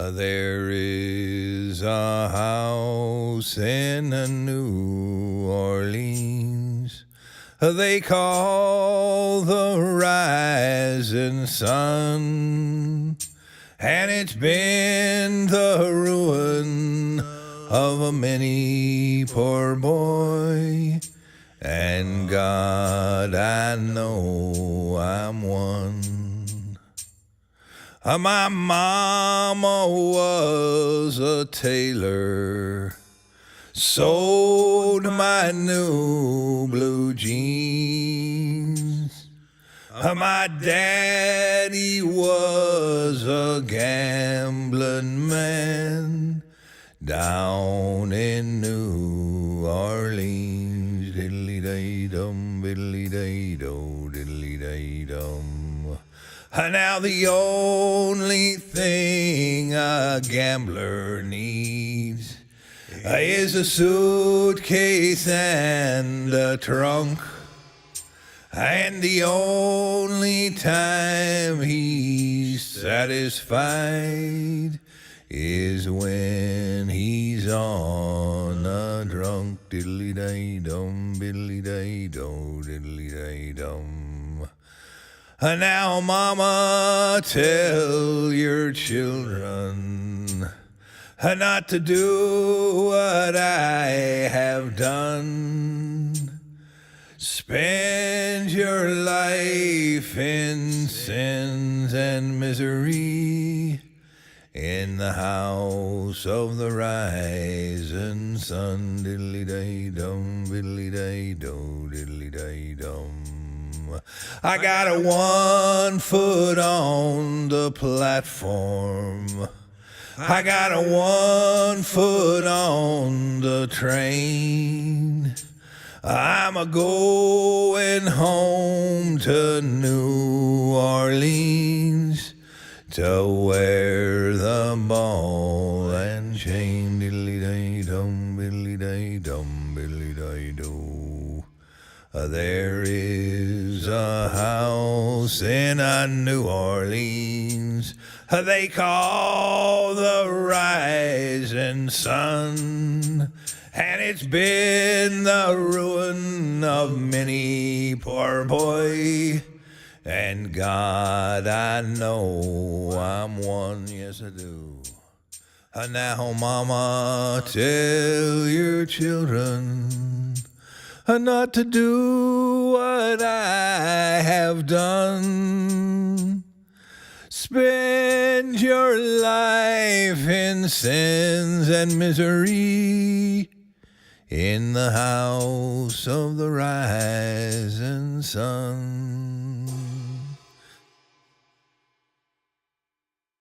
There is a house in New Orleans they call the rising sun, and it's been the ruin of a many poor boy, and God, I know I'm one. My mama was a tailor, sewed my new blue jeans. My daddy was a gambling man down in New Orleans. Diddly-day-dum, diddly-day-do, diddly-day-dum. Now the only thing a gambler needs is a suitcase and a trunk, and the only time he's satisfied is when he's on a drunk. Diddly-day-dum, diddly-day-do, diddly-day-dum. Now, mama, tell your children not to do what I have done. Spend your life in sins and misery in the house of the rising sun. Diddly-day-dum, diddly-day-do, diddly-day-dum. I got a 1 foot on the platform. I got a 1 foot on the train. I'm a-going home to New Orleans to wear the ball and chain. Diddly-day-dum, diddly-day-dum, diddly-day-do. There is a house in New Orleans they call the rising sun, and it's been the ruin of many poor boy, and God, I know I'm one, yes I do. Now, mama, tell your children not to do what I have done. Spend your life in sins and misery in the house of the rising sun.